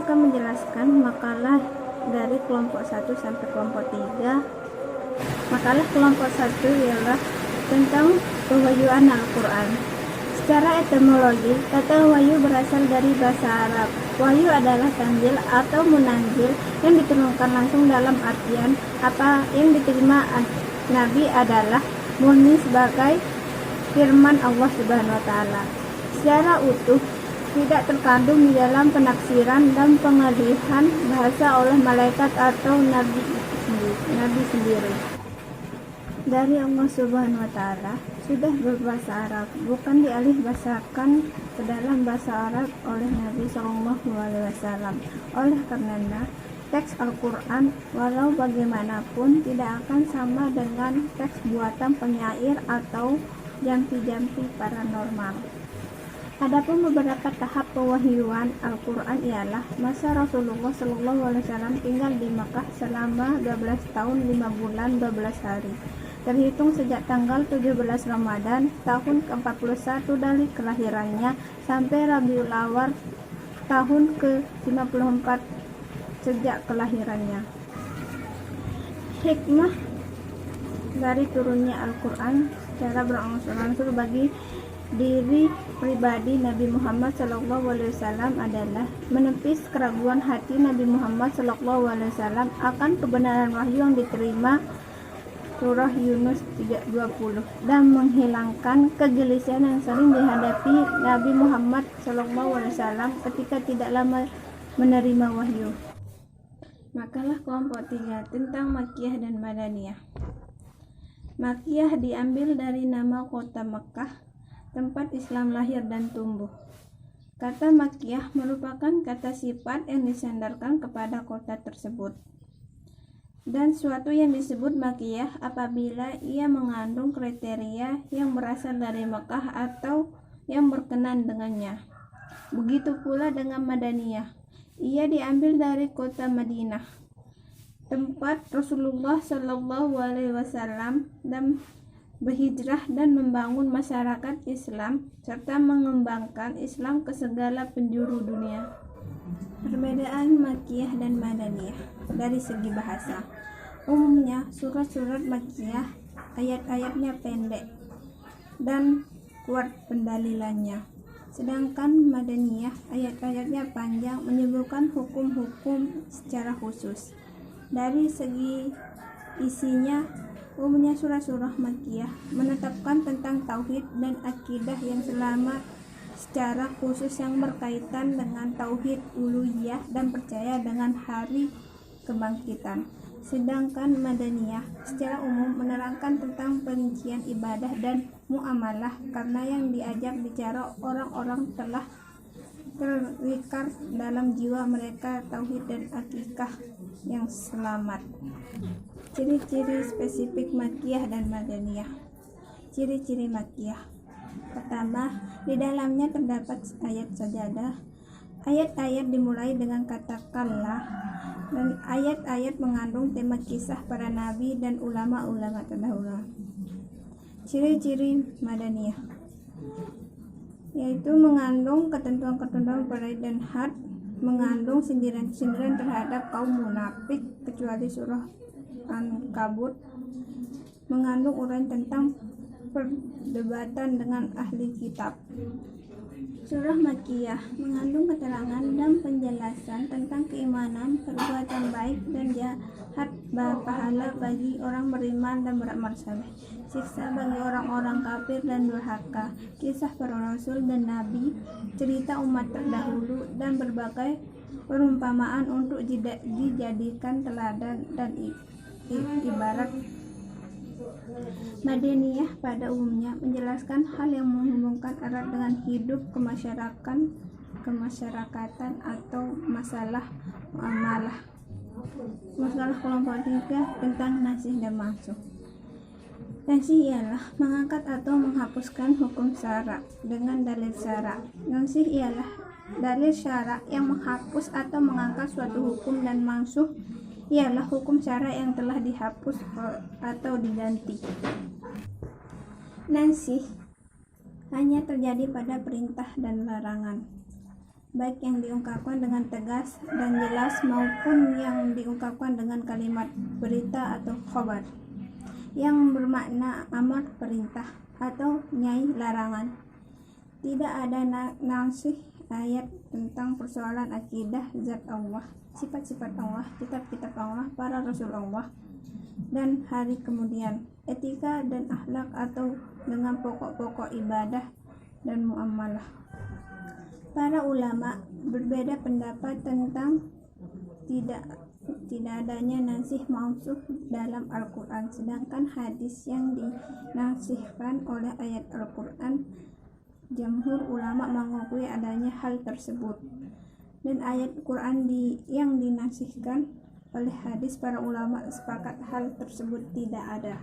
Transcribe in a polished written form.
akan menjelaskan makalah dari kelompok 1 sampai kelompok 3. Makalah kelompok 1 ialah tentang pewahyuan Al-Quran. Secara etimologi, kata wahyu berasal dari bahasa Arab. Wahyu adalah tanzil atau munanzil yang diturunkan langsung, dalam artian apa yang diterima Nabi adalah murni sebagai firman Allah Subhanahu wa taala. Secara utuh, tidak terkandung di dalam penafsiran dan pengalihan bahasa oleh malaikat atau nabi sendiri. Dari Allah Subhanahu wa taala sudah berbahasa Arab, bukan dialih bahasakan ke dalam bahasa Arab oleh Nabi Shallallahu alaihi wasallam. Oleh karenanya, teks Al-Quran walau bagaimanapun tidak akan sama dengan teks buatan penyair atau jampi-jampi paranormal. Adapun beberapa tahap pewahyuan Al-Quran ialah masa Rasulullah SAW tinggal di Makkah selama 12 tahun 5 bulan 12 hari, terhitung sejak tanggal 17 Ramadan tahun ke-41 dari kelahirannya sampai Rabiul Awal tahun ke-54 sejak kelahirannya. Hikmah dari turunnya Al-Quran secara berangsur-angsur bagi diri pribadi Nabi Muhammad SAW adalah menepis keraguan hati Nabi Muhammad SAW akan kebenaran wahyu yang diterima surah Yunus 3:20 dan menghilangkan kegelisahan yang sering dihadapi Nabi Muhammad SAW ketika tidak lama menerima wahyu. Makalah kelompok 3 tentang Makkiyah dan Madaniyah. Makkiyah diambil dari nama kota Mekkah, tempat Islam lahir dan tumbuh. Kata Makkiyah merupakan kata sifat yang disandarkan kepada kota tersebut. Dan suatu yang disebut Makkiyah apabila ia mengandung kriteria yang berasal dari Mekkah atau yang berkenan dengannya. Begitu pula dengan Madaniyah. Ia diambil dari kota Madinah, tempat Rasulullah SAW dan berhijrah dan membangun masyarakat Islam serta mengembangkan Islam ke segala penjuru dunia. Perbedaan Makkiyah dan Madaniyah dari segi bahasa. Umumnya surat-surat Makkiyah ayat-ayatnya pendek dan kuat pendalilannya, sedangkan Madaniyah ayat-ayatnya panjang menyebutkan hukum-hukum secara khusus. Dari segi isinya, umumnya surah-surah Makkiyah menetapkan tentang tauhid dan akidah yang selamat, secara khusus yang berkaitan dengan tauhid uluhiyah dan percaya dengan hari kebangkitan. Sedangkan Madaniyah secara umum menerangkan tentang perincian ibadah dan muamalah, karena yang diajak bicara orang-orang telah terikat dalam jiwa mereka tauhid dan akikah yang selamat. Ciri-ciri spesifik Makkiyah dan Madaniyah. Ciri-ciri Makkiyah. Pertama, di dalamnya terdapat ayat sajadah. Ayat-ayat dimulai dengan kata kallah, dan ayat-ayat mengandung tema kisah para nabi dan ulama-ulama terdahulu. Ciri-ciri Madaniyah yaitu mengandung ketentuan-ketentuan faraid dan had, mengandung sindiran-sindiran terhadap kaum munafik kecuali surah Ankabut, mengandung uraian tentang perdebatan dengan ahli kitab. Surah Makkiyah mengandung keterangan dan penjelasan tentang keimanan, perbuatan baik dan jahat, pahala bagi orang beriman dan beramal saleh, siksa bagi orang-orang kafir dan durhaka, kisah para rasul dan nabi, cerita umat terdahulu, dan berbagai perumpamaan untuk dijadikan teladan dan ibarat. Madaniyah pada umumnya menjelaskan hal yang menghubungkan erat dengan hidup kemasyarakatan atau masalah muamalah. Masalah kelompok 3 tentang nasih dan mansukh. Nasih ialah mengangkat atau menghapuskan hukum syara dengan dalil syara. Nasih ialah dalil syara yang menghapus atau mengangkat suatu hukum, dan mansukh ialah hukum syara yang telah dihapus atau diganti. Nasih hanya terjadi pada perintah dan larangan. baik yang diungkapkan dengan tegas dan jelas maupun yang diungkapkan dengan kalimat berita atau khabar yang bermakna amar perintah atau nyai larangan. Tidak ada nasih ayat tentang persoalan akidah zat Allah, sifat-sifat Allah, kitab-kitab Allah, para rasul Allah, dan hari kemudian, etika dan akhlak atau dengan pokok-pokok ibadah dan muamalah. Para ulama berbeda pendapat tentang tidak adanya nasih mansukh dalam Al-Quran, sedangkan hadis yang dinasihkan oleh ayat Al-Quran, jamhur ulama mengakui adanya hal tersebut, dan ayat Quran yang dinasihkan oleh hadis, para ulama sepakat hal tersebut tidak ada.